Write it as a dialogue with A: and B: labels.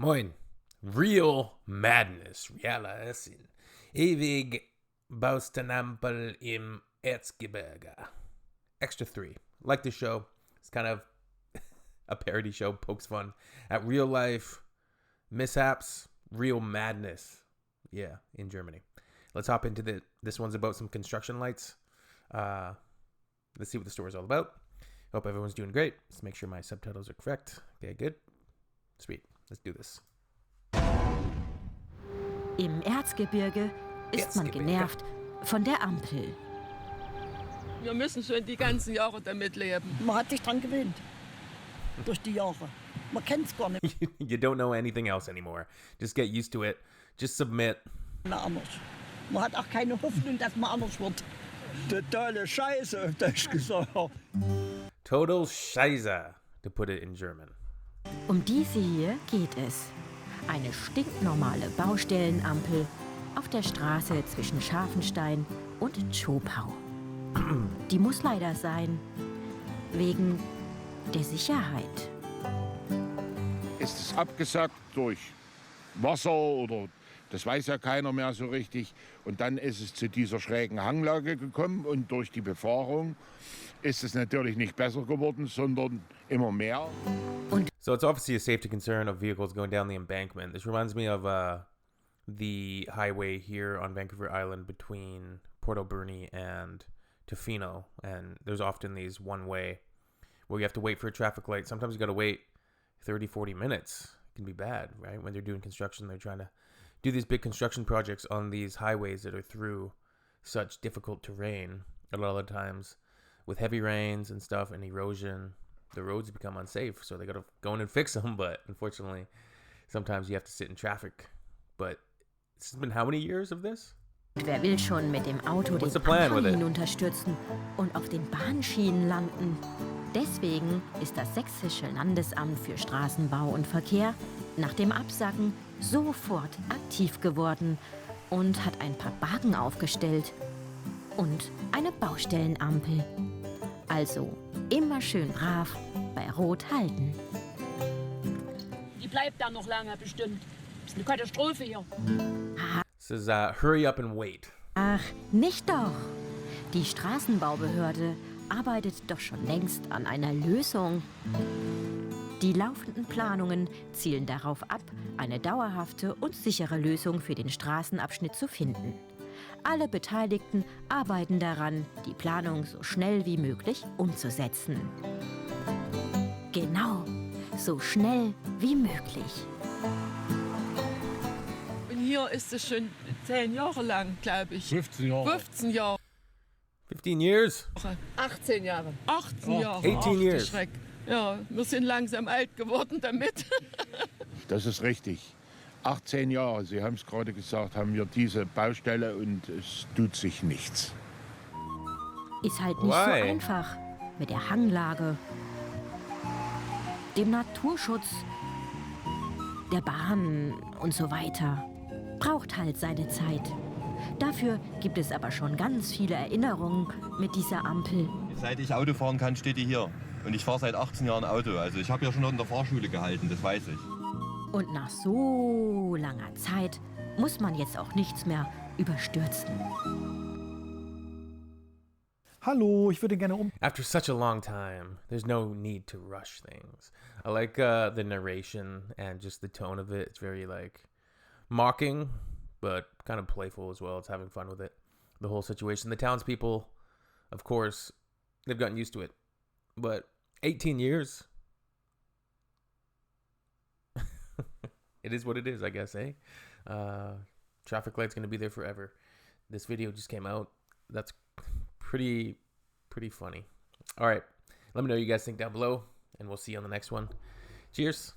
A: Moin. Real Madness. Realer Irrsinn. Ewig Baustenampel im Erzgebirge. Extra 3. Like the show. It's kind of a parody show. Pokes fun at real life mishaps. Real madness. Yeah, in Germany. Let's hop into this one's about some construction lights. Let's see what the story is all about. Hope everyone's doing great. Let's make sure my subtitles are correct. Okay, good. Sweet. Let's do this.
B: Im Erzgebirge ist man genervt von der Ampel.
C: Wir müssen schon die ganzen Jahre damit leben.
D: Man hat sich dran gewöhnt. Durch die Jahre. Man kennt es gar nicht
A: You don't know anything else anymore. Just get used to it. Just submit.
D: mehr anders. Man hat auch keine Hoffnung, dass man anders wird.
E: Totale Scheiße, auf Deutsch gesagt.
A: Total Scheiße, to put it in German.
B: Um diese hier geht es. Eine stinknormale Baustellenampel auf der Straße zwischen Scharfenstein und Zschopau. Die muss leider sein, wegen der Sicherheit.
F: Ist es abgesackt durch Wasser oder das weiß ja keiner mehr so richtig. Und dann ist es zu dieser schrägen Hanglage gekommen und durch die Befahrung ist es natürlich nicht besser geworden, sondern immer mehr.
A: So it's obviously a safety concern of vehicles going down the embankment. This reminds me of the highway here on Vancouver Island between Porto Bernie and Tofino. And there's often these one-way where you have to wait for a traffic light. Sometimes you got to wait 30, 40 minutes. It can be bad, right? When they're doing construction, they're trying to do these big construction projects on these highways that are through such difficult terrain. A lot of the times with heavy rains and stuff and erosion, the roads become unsafe. So they got to go in and fix them. But unfortunately, sometimes you have to sit in traffic. But it's been how many years of this?
B: Wer will schon mit dem Auto
A: What's the
B: den
A: plan with
B: Abhang
A: it?
B: hinunterstürzen und auf den Bahnschienen landen? Deswegen ist das Sächsische Landesamt für Straßenbau und Verkehr nach dem Absacken sofort aktiv geworden und hat ein paar Bagen aufgestellt und eine Baustellenampel. Also immer schön brav bei Rot halten.
D: Die bleibt da noch lange bestimmt. Das ist eine Katastrophe hier.
A: This is hurry up and wait.
B: Ach, nicht doch. Die Straßenbaubehörde arbeitet doch schon längst an einer Lösung. Die laufenden Planungen zielen darauf ab, eine dauerhafte und sichere Lösung für den Straßenabschnitt zu finden. Alle Beteiligten arbeiten daran, die Planung so schnell wie möglich umzusetzen. Genau, so schnell wie möglich.
C: Und hier ist es schon 10 Jahre lang, glaube ich.
F: 15 Jahre.
C: 15 Jahre.
A: 15 years?
D: 18 Jahre.
C: 18 Jahre.
A: 18
C: Ach, du
A: years.
C: Schreck. Ja, wir sind langsam alt geworden damit.
F: Das ist richtig. 18 Jahre, Sie haben es gerade gesagt, haben wir diese Baustelle und es tut sich nichts.
B: Ist halt nicht
A: Why?
B: so einfach mit der Hanglage, dem Naturschutz, der Bahn und so weiter. Braucht halt seine Zeit. Dafür gibt es aber schon ganz viele Erinnerungen mit dieser Ampel.
G: Seit ich Auto fahren kann, steht die hier. Und ich fahre seit 18 Jahren Auto. Also ich habe ja schon noch in der Fahrschule gehalten, das weiß ich.
B: Und nach so langer Zeit muss man jetzt auch nichts mehr überstürzen.
E: Hallo, ich würde gerne
A: After such a long time, there's no need to rush things. I like the narration and just the tone of it. It's very like mocking, but kind of playful as well. It's having fun with it. The whole situation. The townspeople, of course, they've gotten used to it. But 18 years, it is what it is, I guess, eh? Traffic light's going to be there forever. This video just came out. That's pretty funny. All right. Let me know what you guys think down below, and we'll see you on the next one. Cheers.